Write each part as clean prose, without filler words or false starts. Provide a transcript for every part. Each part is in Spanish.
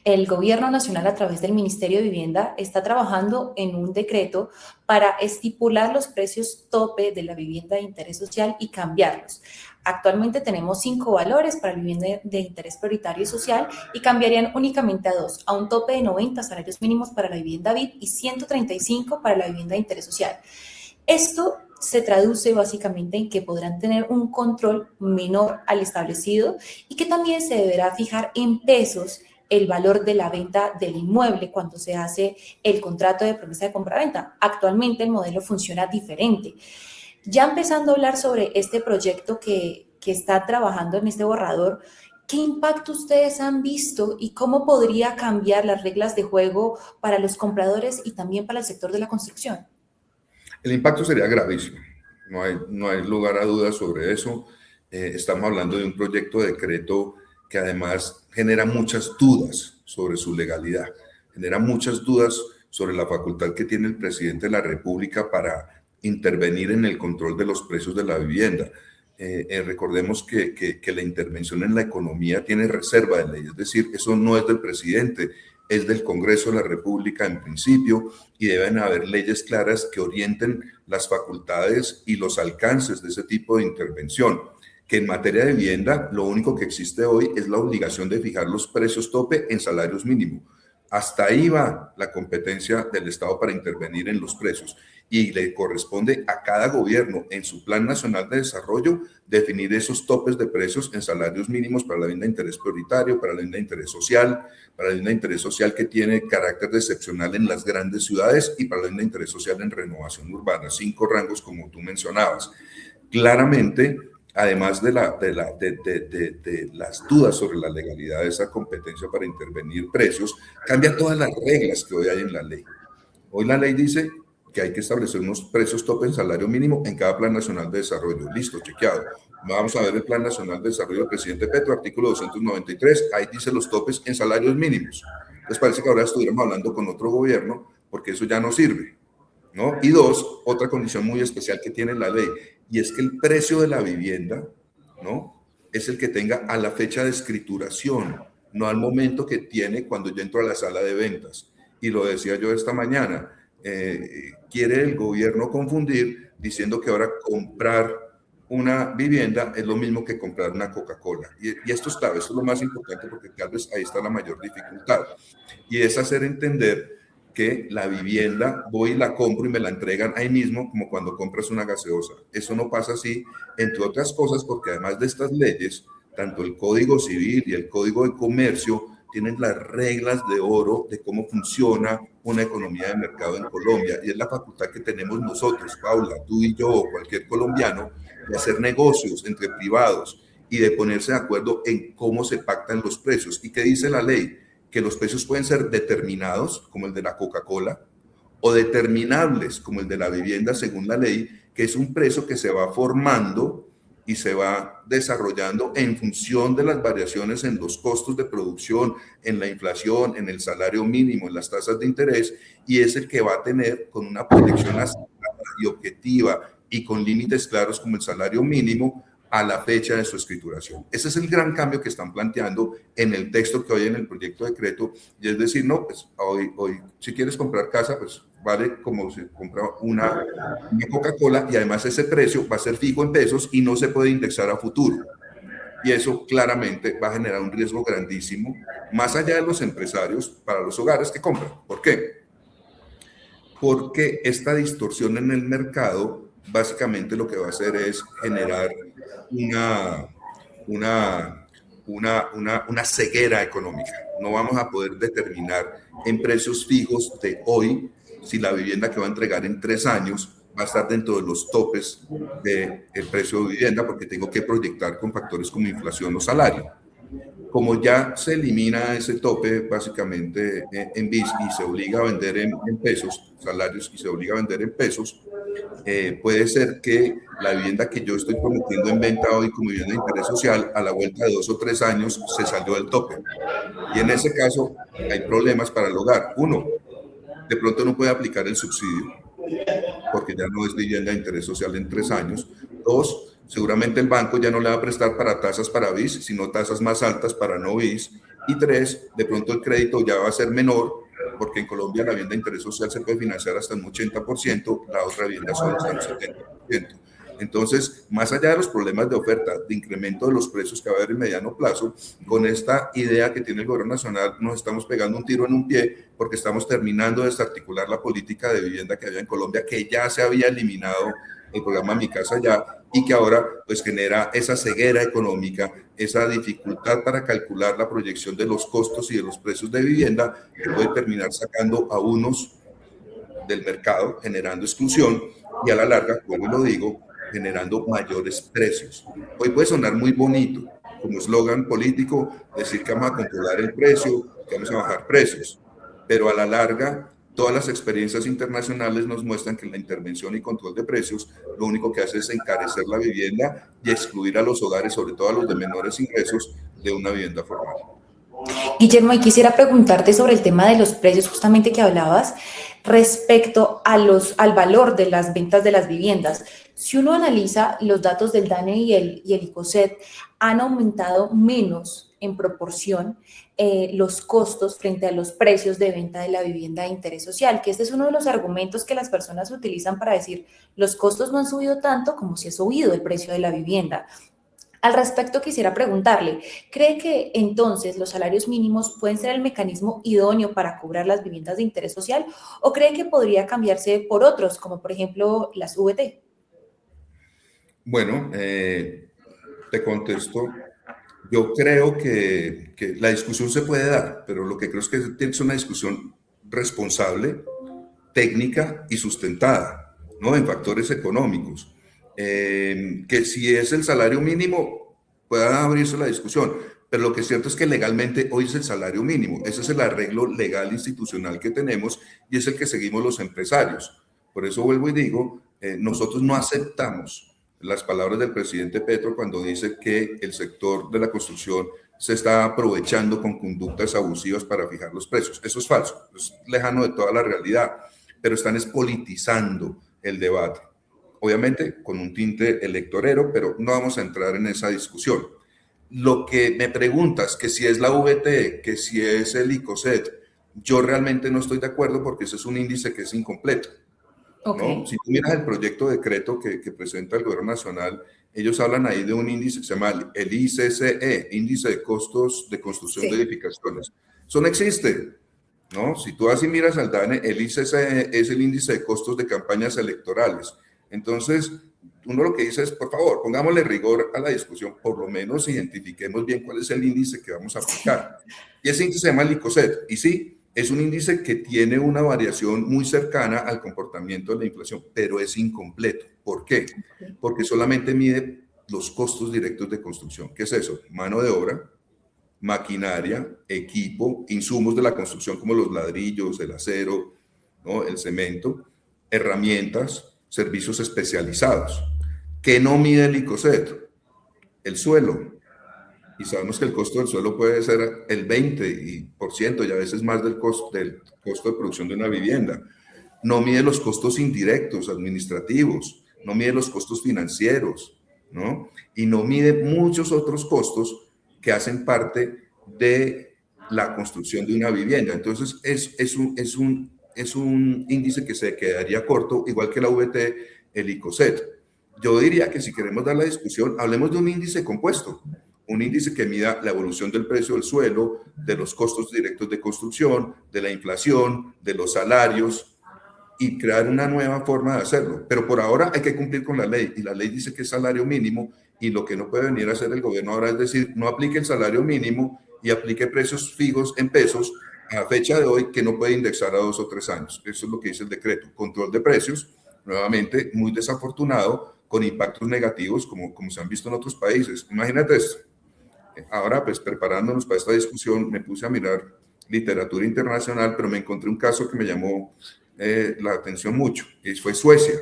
El Gobierno Nacional, a través del Ministerio de Vivienda, está trabajando en un decreto para estipular los precios tope de la vivienda de interés social y cambiarlos. Actualmente tenemos 5 valores para la vivienda de interés prioritario y social y cambiarían únicamente a 2, a un tope de 90 salarios mínimos para la vivienda BID y 135 para la vivienda de interés social. Esto se traduce básicamente en que podrán tener un control menor al establecido y que también se deberá fijar en pesos el valor de la venta del inmueble cuando se hace el contrato de promesa de compraventa. Actualmente el modelo funciona diferente. Ya empezando a hablar sobre este proyecto que está trabajando en este borrador, ¿qué impacto ustedes han visto y cómo podría cambiar las reglas de juego para los compradores y también para el sector de la construcción? El impacto sería gravísimo, no hay lugar a dudas sobre eso. Estamos hablando de un proyecto de decreto que además genera muchas dudas sobre su legalidad, genera muchas dudas sobre la facultad que tiene el presidente de la República para intervenir en el control de los precios de la vivienda. Recordemos que la intervención en la economía tiene reserva de ley, es decir, eso no es del presidente, es del Congreso de la República en principio, y deben haber leyes claras que orienten las facultades y los alcances de ese tipo de intervención. Que en materia de vivienda, lo único que existe hoy es la obligación de fijar los precios tope en salarios mínimos. Hasta ahí va la competencia del Estado para intervenir en los precios y le corresponde a cada gobierno en su Plan Nacional de Desarrollo definir esos topes de precios en salarios mínimos para la vivienda de interés prioritario, para la vivienda de interés social, para la vivienda de interés social que tiene carácter de excepcional en las grandes ciudades y para la vivienda de interés social en renovación urbana, 5 rangos como tú mencionabas. Claramente, además de las dudas sobre la legalidad de esa competencia para intervenir precios, cambia todas las reglas que hoy hay en la ley. Hoy la ley dice que hay que establecer unos precios tope en salario mínimo en cada Plan Nacional de Desarrollo. Listo, chequeado. Vamos a ver el Plan Nacional de Desarrollo del presidente Petro, artículo 293, ahí dice los topes en salarios mínimos. Entonces parece que ahora estuviéramos hablando con otro gobierno porque eso ya no sirve, ¿no? Y dos, otra condición muy especial que tiene la ley, y es que el precio de la vivienda, ¿no?, es el que tenga a la fecha de escrituración, no al momento que tiene cuando yo entro a la sala de ventas. Y lo decía yo esta mañana, quiere el gobierno confundir diciendo que ahora comprar una vivienda es lo mismo que comprar una Coca-Cola. Y esto es clave, esto es lo más importante porque tal vez ahí está la mayor dificultad. Y es hacer entender que la vivienda voy y la compro y me la entregan ahí mismo, como cuando compras una gaseosa. Eso no pasa así, entre otras cosas, porque además de estas leyes, tanto el Código Civil y el Código de Comercio tienen las reglas de oro de cómo funciona una economía de mercado en Colombia, y es la facultad que tenemos nosotros, Paula, tú y yo, o cualquier colombiano, de hacer negocios entre privados y de ponerse de acuerdo en cómo se pactan los precios. ¿Y qué dice la ley? Que los precios pueden ser determinados, como el de la Coca-Cola, o determinables, como el de la vivienda, según la ley, que es un precio que se va formando y se va desarrollando en función de las variaciones en los costos de producción, en la inflación, en el salario mínimo, en las tasas de interés, y es el que va a tener con una proyección acertada y objetiva y con límites claros como el salario mínimo a la fecha de su escrituración. Ese es el gran cambio que están planteando en el texto que hoy en el proyecto de decreto, y es decir, no, pues hoy si quieres comprar casa, pues vale como si compra una Coca-Cola, y además ese precio va a ser fijo en pesos y no se puede indexar a futuro. Y eso claramente va a generar un riesgo grandísimo, más allá de los empresarios, para los hogares que compran. ¿Por qué? Porque esta distorsión en el mercado básicamente lo que va a hacer es generar una ceguera económica. No vamos a poder determinar en precios fijos de hoy si la vivienda que va a entregar en 3 años va a estar dentro de los topes del precio de vivienda, porque tengo que proyectar con factores como inflación o salario. Como ya se elimina ese tope básicamente en BIS y se obliga a vender en pesos, salarios, y se obliga a vender en pesos, puede ser que la vivienda que yo estoy prometiendo en venta hoy como vivienda de interés social, a la vuelta de 2 o 3 años se salió del tope. Y en ese caso hay problemas para el hogar. Uno, de pronto no puede aplicar el subsidio porque ya no es vivienda de interés social en 3 años. Dos, seguramente el banco ya no le va a prestar para tasas para BIS, sino tasas más altas para no BIS, Y tres, de pronto el crédito ya va a ser menor, porque en Colombia la vivienda de interés social se puede financiar hasta un 80%, la otra vivienda solo hasta un 70%. Entonces, más allá de los problemas de oferta, de incremento de los precios que va a haber en mediano plazo, con esta idea que tiene el gobierno nacional, nos estamos pegando un tiro en un pie porque estamos terminando de desarticular la política de vivienda que había en Colombia, que ya se había eliminado el programa Mi Casa Ya, y que ahora pues genera esa ceguera económica, esa dificultad para calcular la proyección de los costos y de los precios de vivienda, que puede terminar sacando a unos del mercado, generando exclusión y a la larga, como lo digo, generando mayores precios. Hoy puede sonar muy bonito como eslogan político decir que vamos a controlar el precio, que vamos a bajar precios, pero a la larga todas las experiencias internacionales nos muestran que la intervención y control de precios lo único que hace es encarecer la vivienda y excluir a los hogares, sobre todo a los de menores ingresos, de una vivienda formal. Guillermo, y quisiera preguntarte sobre el tema de los precios justamente que hablabas respecto a al valor de las ventas de las viviendas. Si uno analiza los datos del DANE y el ICOSET, han aumentado menos en proporción los costos frente a los precios de venta de la vivienda de interés social, que este es uno de los argumentos que las personas utilizan para decir los costos no han subido tanto como si ha subido el precio de la vivienda. Al respecto, quisiera preguntarle, ¿cree que entonces los salarios mínimos pueden ser el mecanismo idóneo para cobrar las viviendas de interés social o cree que podría cambiarse por otros, como por ejemplo las VT? Bueno, te contesto. Yo creo que la discusión se puede dar, pero lo que creo es que es una discusión responsable, técnica y sustentada, ¿no? En factores económicos. Que si es el salario mínimo, pueda abrirse la discusión, pero lo que es cierto es que legalmente hoy es el salario mínimo. Ese es el arreglo legal institucional que tenemos y es el que seguimos los empresarios. Por eso vuelvo y digo, nosotros no aceptamos las palabras del presidente Petro cuando dice que el sector de la construcción se está aprovechando con conductas abusivas para fijar los precios. Eso es falso, es lejano de toda la realidad, pero están politizando el debate. Obviamente con un tinte electorero, pero no vamos a entrar en esa discusión. Lo que me preguntas, que si es la VT, que si es el ICOSET, yo realmente no estoy de acuerdo porque ese es un índice que es incompleto. Okay. ¿No? Si tú miras el proyecto de decreto que presenta el gobierno nacional, ellos hablan ahí de un índice que se llama el ICCE, Índice de Costos de Construcción de Edificaciones. Eso no existe, ¿no? Si tú así miras al DANE, el ICCE es el Índice de Costos de Campañas Electorales. Entonces, uno lo que dice es, por favor, pongámosle rigor a la discusión, por lo menos identifiquemos bien cuál es el índice que vamos a aplicar. Y ese índice se llama el ICOSET, y sí, es un índice que tiene una variación muy cercana al comportamiento de la inflación, pero es incompleto. ¿Por qué? Porque solamente mide los costos directos de construcción. ¿Qué es eso? Mano de obra, maquinaria, equipo, insumos de la construcción como los ladrillos, el acero, ¿no? El cemento, herramientas, servicios especializados. ¿Qué no mide el ICOSET? El suelo. Y sabemos que el costo del suelo puede ser el 20% y a veces más del costo de producción de una vivienda. No mide los costos indirectos, administrativos, no mide los costos financieros, ¿no? Y no mide muchos otros costos que hacen parte de la construcción de una vivienda. Entonces, es un índice que se quedaría corto, igual que la VT, el ICOSET. Yo diría que si queremos dar la discusión, hablemos de un índice compuesto. Un índice que mida la evolución del precio del suelo, de los costos directos de construcción, de la inflación, de los salarios y crear una nueva forma de hacerlo. Pero por ahora hay que cumplir con la ley y la ley dice que es salario mínimo y lo que no puede venir a hacer el gobierno ahora es decir, no aplique el salario mínimo y aplique precios fijos en pesos a fecha de hoy que no puede indexar a 2 o 3 años. Eso es lo que dice el decreto. Control de precios, nuevamente muy desafortunado, con impactos negativos como se han visto en otros países. Imagínate esto. Ahora, pues preparándonos para esta discusión, me puse a mirar literatura internacional, pero me encontré un caso que me llamó la atención mucho, y fue Suecia.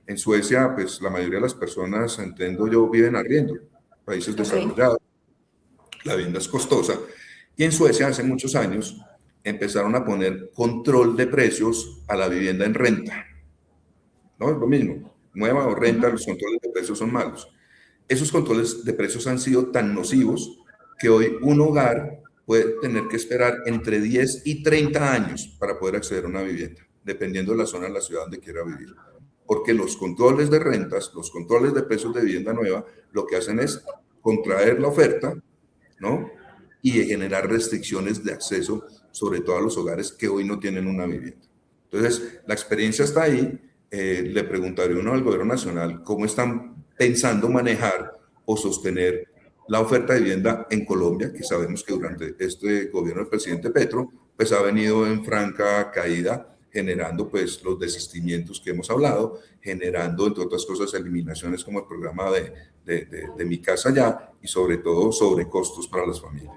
En Suecia, pues la mayoría de las personas, entiendo yo, viven arriendo, países desarrollados, la vivienda es costosa, y en Suecia hace muchos años empezaron a poner control de precios a la vivienda en renta. No es lo mismo, nueva o renta, los controles de precios son malos. Esos controles de precios han sido tan nocivos que hoy un hogar puede tener que esperar entre 10 y 30 años para poder acceder a una vivienda, dependiendo de la zona de la ciudad donde quiera vivir. Porque los controles de rentas, los controles de precios de vivienda nueva, lo que hacen es contraer la oferta, ¿no? Y generar restricciones de acceso, sobre todo a los hogares que hoy no tienen una vivienda. Entonces, la experiencia está ahí. Le preguntaría uno al gobierno nacional cómo están pensando manejar o sostener la oferta de vivienda en Colombia, que sabemos que durante este gobierno del presidente Petro, pues ha venido en franca caída, generando pues los desistimientos que hemos hablado, generando entre otras cosas eliminaciones como el programa de Mi Casa Ya y sobre todo sobrecostos para las familias.